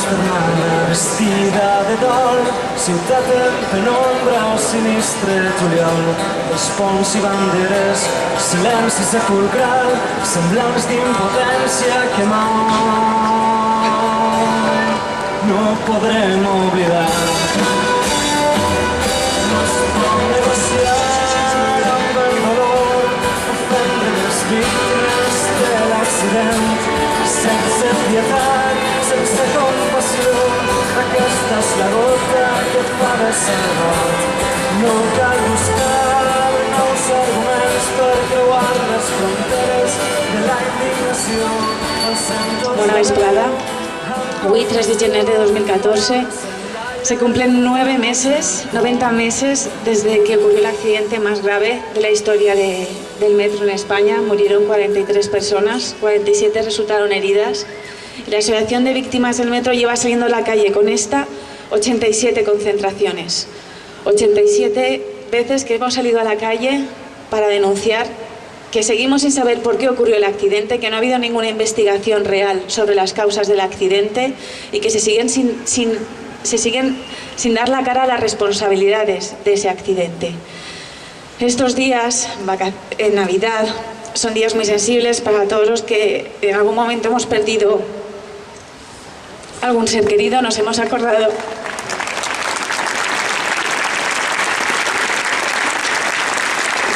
fermana vestida de dol, ciutat en penombra, sinistre juliol, els ponts i banderes, silenci sepulcral, semblants d'impotència que mai no podrem oblidar. No es pot negociar amb el dolor, ofendre les víctimes de l'accident, sense pietat, sense compassió. Aquesta és la gota que fa vessar el got. No cal buscar nous arguments per creuar les fronteres de la indignació. Bona vesprada. Avui, 3 de gener de 2014, se cumplen 90 meses desde que ocurrió el accidente más grave de la historia del metro en España. Murieron 43 personas, 47 resultaron heridas. Y la Asociación de Víctimas del Metro lleva saliendo a la calle con esta 87 concentraciones. 87 veces que hemos salido a la calle para denunciar que seguimos sin saber por qué ocurrió el accidente, que no ha habido ninguna investigación real sobre las causas del accidente y que se siguen sin dar la cara a las responsabilidades de ese accidente. Estos días, en Navidad, son días muy sensibles para todos los que en algún momento hemos perdido algún ser querido, nos hemos acordado.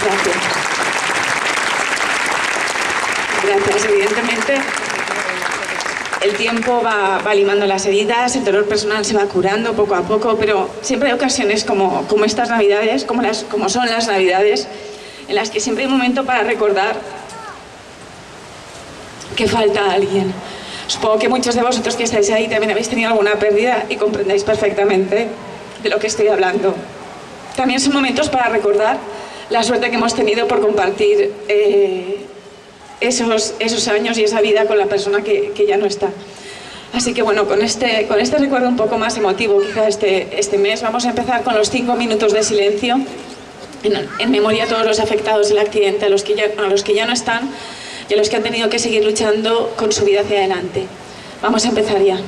Gracias. Evidentemente, el tiempo va limando las heridas, el dolor personal se va curando poco a poco, pero siempre hay ocasiones como estas Navidades, como son las Navidades, en las que siempre hay un momento para recordar que falta alguien. Supongo que muchos de vosotros que estáis ahí también habéis tenido alguna pérdida y comprendáis perfectamente de lo que estoy hablando. También son momentos para recordar la suerte que hemos tenido por compartir esos años y esa vida con la persona que ya no está. Así que bueno, con este recuerdo un poco más emotivo quizá este mes, vamos a empezar con los 5 minutos de silencio en memoria a todos los afectados del accidente, a los que ya no están y a los que han tenido que seguir luchando con su vida hacia adelante. Vamos a empezar ya.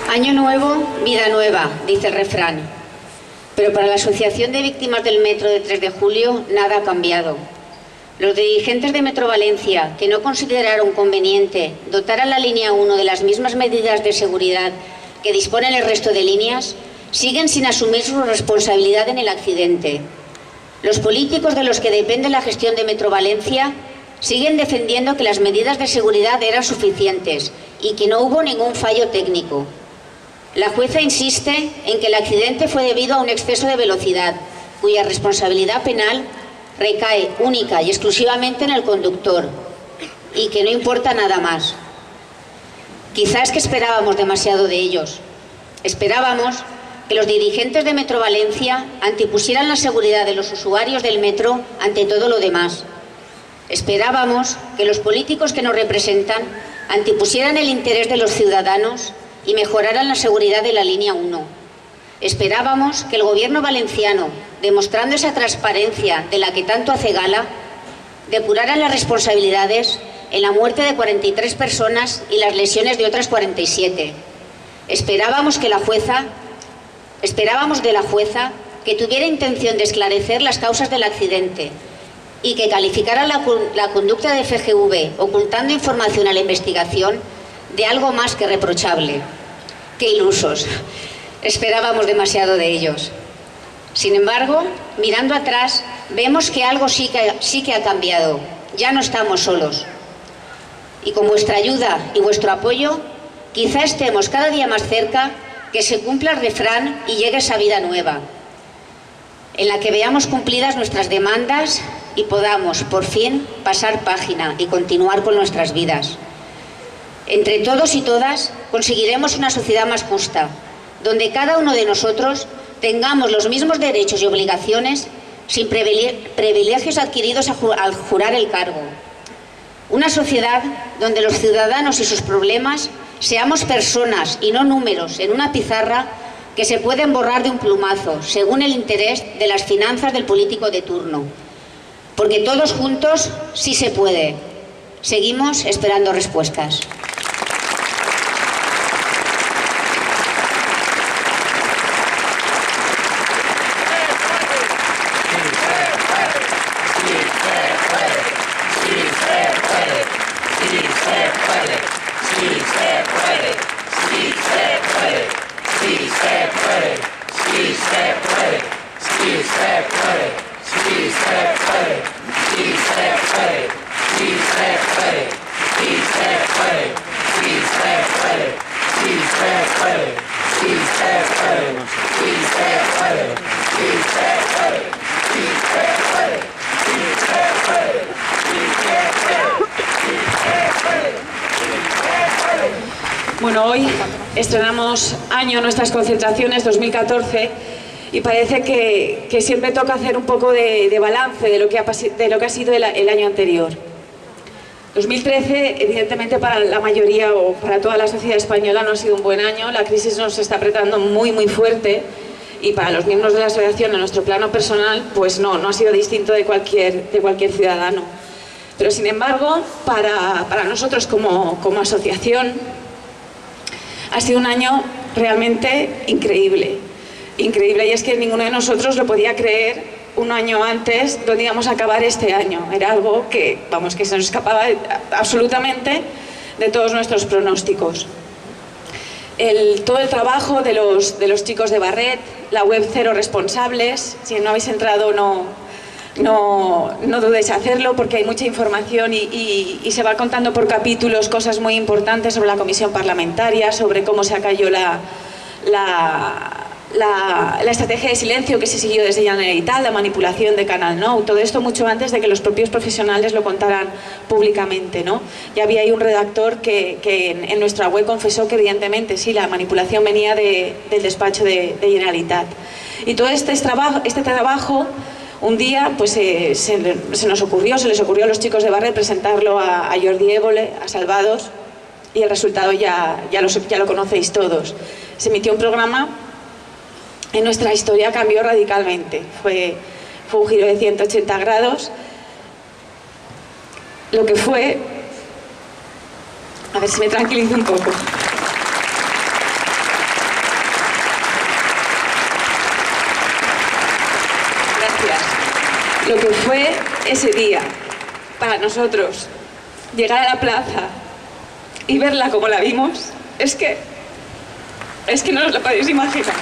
Año nuevo, vida nueva, dice el refrán. Pero para la Asociación de Víctimas del Metro de 3 de julio, nada ha cambiado. Los dirigentes de Metro Valencia, que no consideraron conveniente dotar a la línea 1 de las mismas medidas de seguridad que disponen el resto de líneas, siguen sin asumir su responsabilidad en el accidente. Los políticos de los que depende la gestión de Metro Valencia siguen defendiendo que las medidas de seguridad eran suficientes y que no hubo ningún fallo técnico. La jueza insiste en que el accidente fue debido a un exceso de velocidad, cuya responsabilidad penal recae única y exclusivamente en el conductor, y que no importa nada más. Quizás que esperábamos demasiado de ellos. Esperábamos que los dirigentes de Metro Valencia antepusieran la seguridad de los usuarios del metro ante todo lo demás. Esperábamos que los políticos que nos representan antepusieran el interés de los ciudadanos y mejoraran la seguridad de la línea 1. Esperábamos que el gobierno valenciano, demostrando esa transparencia de la que tanto hace gala, depurara las responsabilidades en la muerte de 43 personas y las lesiones de otras 47. Esperábamos de la jueza que tuviera intención de esclarecer las causas del accidente y que calificara la conducta de FGV, ocultando información a la investigación, de algo más que reprochable. ¡Qué ilusos! Esperábamos demasiado de ellos. Sin embargo, mirando atrás, vemos que algo sí que ha cambiado. Ya no estamos solos. Y con vuestra ayuda y vuestro apoyo, quizá estemos cada día más cerca que se cumpla el refrán y llegue esa vida nueva, en la que veamos cumplidas nuestras demandas y podamos, por fin, pasar página y continuar con nuestras vidas. Entre todos y todas conseguiremos una sociedad más justa, donde cada uno de nosotros tengamos los mismos derechos y obligaciones sin privilegios adquiridos al jurar el cargo. Una sociedad donde los ciudadanos y sus problemas seamos personas y no números en una pizarra que se pueden borrar de un plumazo según el interés de las finanzas del político de turno. Porque todos juntos sí se puede. Seguimos esperando respuestas. Bueno, hoy estrenamos año nuestras concentraciones 2014 y parece que siempre toca hacer un poco de balance de lo que ha sido el año anterior. 2013, evidentemente, para la mayoría o para toda la sociedad española no ha sido un buen año. La crisis nos está apretando muy fuerte y para los miembros de la asociación, en nuestro plano personal, pues no ha sido distinto de cualquier ciudadano. Pero sin embargo, para nosotros como asociación, ha sido un año realmente increíble. Increíble, y es que ninguno de nosotros lo podía creer un año antes donde íbamos a acabar este año. Era algo que se nos escapaba absolutamente de todos nuestros pronósticos. Todo el trabajo de los chicos de Barret, la web Cero Responsables, si no habéis entrado no dudéis hacerlo porque hay mucha información y se va contando por capítulos cosas muy importantes sobre la comisión parlamentaria, sobre cómo se acalló la estrategia de silencio que se siguió desde Generalitat, la manipulación de Canal Nou, todo esto mucho antes de que los propios profesionales lo contaran públicamente, ¿no? Ya había ahí un redactor que en nuestra web confesó que evidentemente sí, la manipulación venía del despacho de Generalitat. Y todo este trabajo un día pues, se les ocurrió a los chicos de Barret presentarlo a Jordi Évole, a Salvados, y el resultado ya lo conocéis todos. Se emitió un programa y nuestra historia cambió radicalmente. Fue un giro de 180 grados. Lo que fue... A ver si me tranquilizo un poco. Lo que fue ese día, para nosotros, llegar a la plaza y verla como la vimos, es que no os lo podéis imaginar.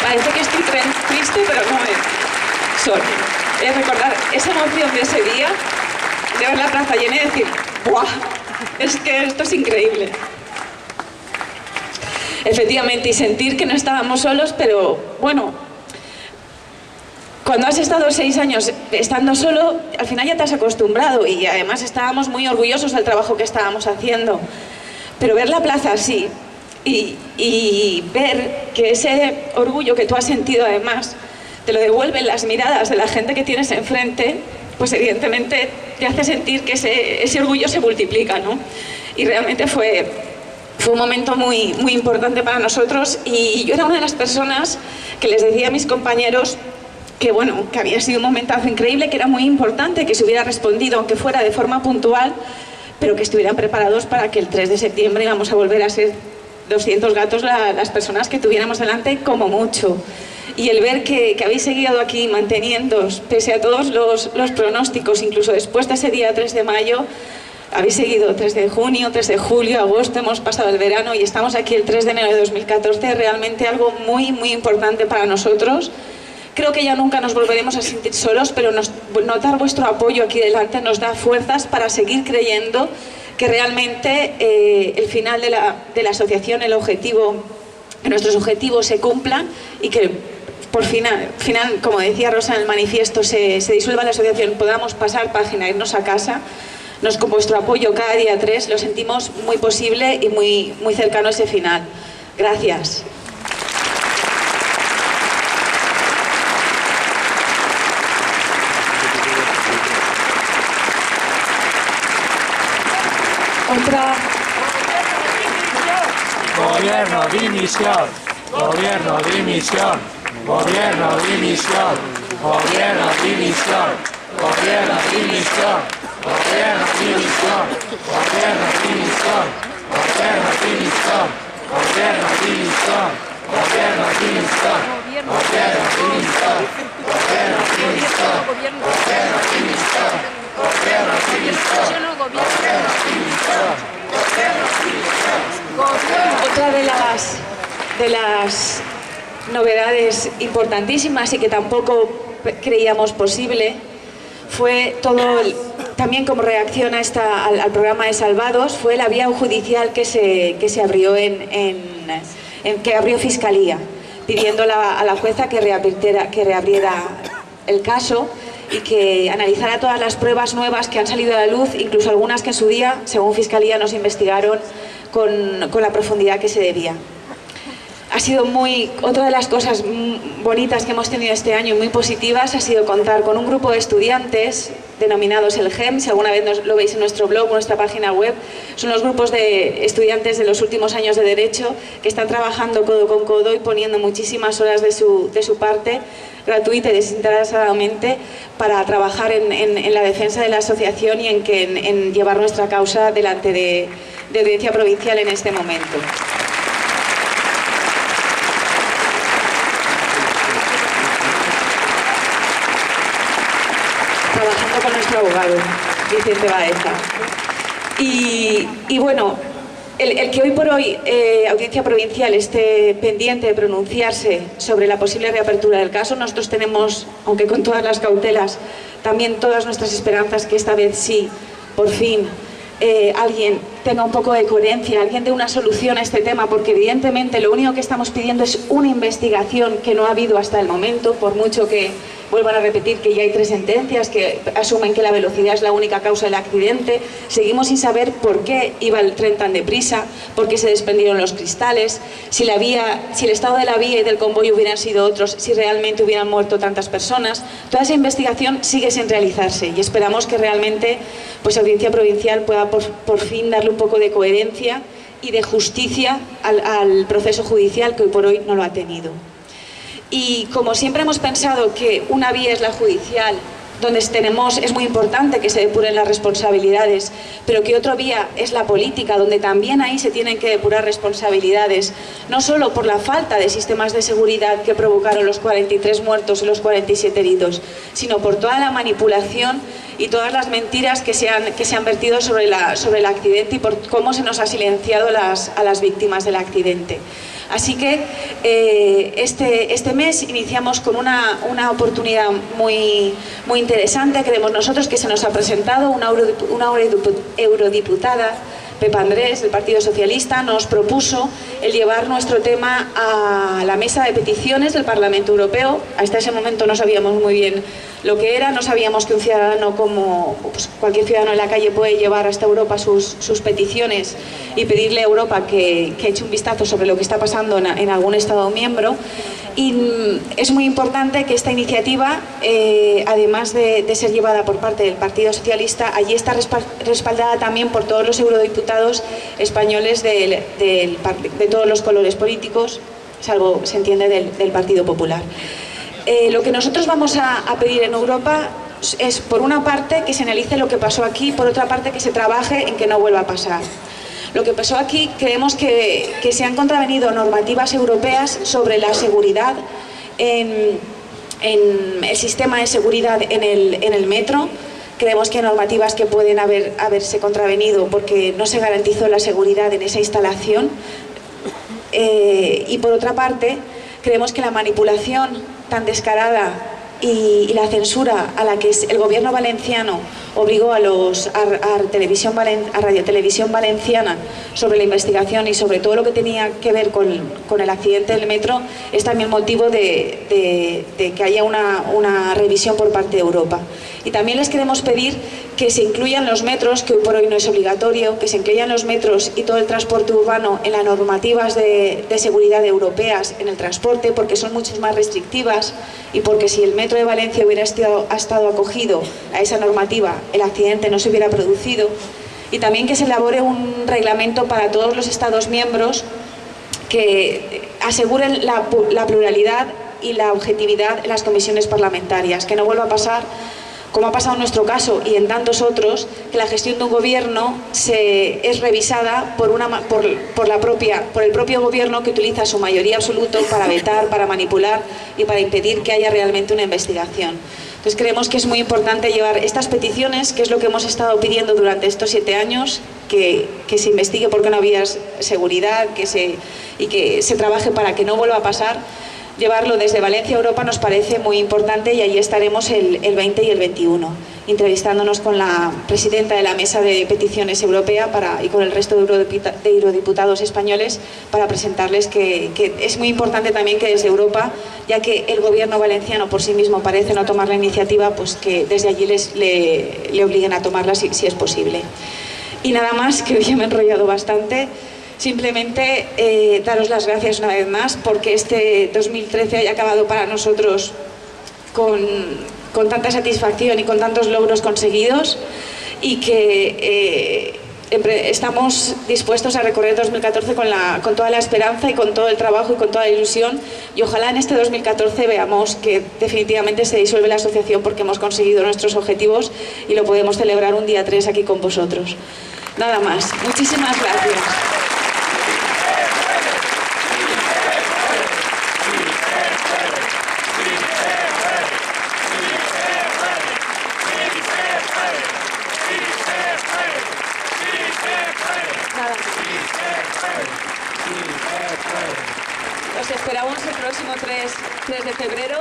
Parece que estoy triste, pero no es recordar esa emoción de ese día, de ver la plaza llena y decir, ¡buah! Es que esto es increíble. Efectivamente, y sentir que no estábamos solos, pero bueno, cuando has estado 6 años estando solo, al final ya te has acostumbrado y además estábamos muy orgullosos del trabajo que estábamos haciendo. Pero ver la plaza así y ver que ese orgullo que tú has sentido además te lo devuelven las miradas de la gente que tienes enfrente, pues evidentemente te hace sentir que ese orgullo se multiplica, ¿no? Y realmente fue un momento muy importante para nosotros, y yo era una de las personas que les decía a mis compañeros que, bueno, que había sido un momentazo increíble, que era muy importante que se hubiera respondido, aunque fuera de forma puntual, pero que estuvieran preparados para que el 3 de septiembre íbamos a volver a ser 200 gatos las personas que tuviéramos delante, como mucho. Y el ver que habéis seguido aquí manteniéndoos, pese a todos los pronósticos, incluso después de ese día 3 de mayo, habéis seguido 3 de junio, 3 de julio, agosto, hemos pasado el verano y estamos aquí el 3 de enero de 2014, realmente algo muy importante para nosotros. Creo que ya nunca nos volveremos a sentir solos, pero notar vuestro apoyo aquí delante nos da fuerzas para seguir creyendo que realmente el final de la asociación, que nuestros objetivos se cumplan y que por final, como decía Rosa en el manifiesto, se disuelva la asociación, podamos pasar página, irnos a casa. Con vuestro apoyo cada día 3 lo sentimos muy posible y muy cercano a ese final. Gracias. Otra. Gobierno, dimisión. Gobierno, dimisión. Gobierno, dimisión. Gobierno, dimisión. Gobierno, dimisión. Gobierno, dimisión. Gobierno, dimisión. Gobierno, dimisión. Gobierno, dimisión. Gobierno, dimisión. Gobierno, dimisión. Gobierno, dimisión. Gobierno, dimisión. Gobierno, dimisión. Otra de las novedades importantísimas y que tampoco creíamos posible fue también como reacción al programa de Salvados, fue la vía judicial que se abrió que abrió Fiscalía, pidiendo a la jueza que reabriera el caso y que analizara todas las pruebas nuevas que han salido a la luz, incluso algunas que en su día, según Fiscalía, nos investigaron con la profundidad que se debía. Ha sido otra de las cosas bonitas que hemos tenido este año, muy positivas, ha sido contar con un grupo de estudiantes denominados el GEM, si alguna vez lo veis en nuestro blog, en nuestra página web. Son los grupos de estudiantes de los últimos años de Derecho que están trabajando codo con codo y poniendo muchísimas horas de su parte, gratuita y desinteresadamente, para trabajar en la defensa de la asociación y en llevar nuestra causa delante de Audiencia Provincial en este momento. Trabajando con nuestro abogado, Vicente Baeza. Y bueno, el que hoy por hoy Audiencia Provincial esté pendiente de pronunciarse sobre la posible reapertura del caso, nosotros tenemos, aunque con todas las cautelas, también todas nuestras esperanzas que esta vez sí, por fin, alguien tenga un poco de coherencia, alguien dé una solución a este tema, porque evidentemente lo único que estamos pidiendo es una investigación que no ha habido hasta el momento, por mucho que vuelvan a repetir que ya hay 3 sentencias que asumen que la velocidad es la única causa del accidente. Seguimos sin saber por qué iba el tren tan deprisa, por qué se desprendieron los cristales, si el estado de la vía y del convoy hubieran sido otros, si realmente hubieran muerto tantas personas. Toda esa investigación sigue sin realizarse y esperamos que realmente pues Audiencia Provincial pueda por fin darle un poco de coherencia y de justicia al proceso judicial, que hoy por hoy no lo ha tenido. Y como siempre hemos pensado que una vía es la judicial, donde es muy importante que se depuren las responsabilidades, pero que otra vía es la política, donde también ahí se tienen que depurar responsabilidades, no solo por la falta de sistemas de seguridad que provocaron los 43 muertos y los 47 heridos, sino por toda la manipulación y todas las mentiras que se han vertido sobre el accidente y por cómo se nos ha silenciado a las víctimas del accidente. Así que este mes iniciamos con una oportunidad muy interesante, creemos nosotros, que se nos ha presentado una eurodiputada, Pepa Andrés, del Partido Socialista, nos propuso el llevar nuestro tema a la mesa de peticiones del Parlamento Europeo. Hasta ese momento no sabíamos muy bien lo que era. No sabíamos que un ciudadano como pues, cualquier ciudadano en la calle puede llevar hasta Europa sus peticiones y pedirle a Europa que eche un vistazo sobre lo que está pasando en algún Estado miembro. Y es muy importante que esta iniciativa, además de ser llevada por parte del Partido Socialista, allí está respaldada también por todos los eurodiputados españoles de todos los colores políticos, salvo, se entiende, del Partido Popular. Lo que nosotros vamos a pedir en Europa es, por una parte, que se analice lo que pasó aquí, por otra parte, que se trabaje en que no vuelva a pasar. Lo que pasó aquí, creemos que se han contravenido normativas europeas sobre la seguridad en el sistema de seguridad en el metro. Creemos que hay normativas que pueden haberse contravenido porque no se garantizó la seguridad en esa instalación. Y por otra parte, creemos que la manipulación tan descarada y la censura a la que el gobierno valenciano obligó a Radio Televisión Valenciana sobre la investigación y sobre todo lo que tenía que ver con el accidente del metro es también motivo de que haya una revisión por parte de Europa. Y también les queremos pedir que se incluyan los metros, que hoy por hoy no es obligatorio, que se incluyan los metros y todo el transporte urbano en las normativas de seguridad europeas en el transporte, porque son mucho más restrictivas y porque si el metro de Valencia hubiera estado acogido a esa normativa, el accidente no se hubiera producido. Y también que se elabore un reglamento para todos los Estados miembros que aseguren la pluralidad y la objetividad en las comisiones parlamentarias, que no vuelva a pasar como ha pasado en nuestro caso y en tantos otros, que la gestión de un gobierno es revisada por el propio gobierno, que utiliza su mayoría absoluta para vetar, para manipular y para impedir que haya realmente una investigación. Entonces creemos que es muy importante llevar estas peticiones, que es lo que hemos estado pidiendo durante estos 7 años, que se investigue por qué no había seguridad y que se trabaje para que no vuelva a pasar. Llevarlo desde Valencia a Europa nos parece muy importante y allí estaremos el 20 y el 21, entrevistándonos con la presidenta de la Mesa de Peticiones Europea y con el resto de eurodiputados españoles para presentarles que es muy importante también que desde Europa, ya que el gobierno valenciano por sí mismo parece no tomar la iniciativa, pues que desde allí le obliguen a tomarla si es posible. Y nada más, que hoy ya me he enrollado bastante. Simplemente daros las gracias una vez más porque este 2013 haya acabado para nosotros con tanta satisfacción y con tantos logros conseguidos y que estamos dispuestos a recorrer 2014 con toda la esperanza y con todo el trabajo y con toda la ilusión, y ojalá en este 2014 veamos que definitivamente se disuelve la asociación porque hemos conseguido nuestros objetivos y lo podemos celebrar un día 3 aquí con vosotros. Nada más. Muchísimas gracias. Los esperamos el próximo 3 de febrero.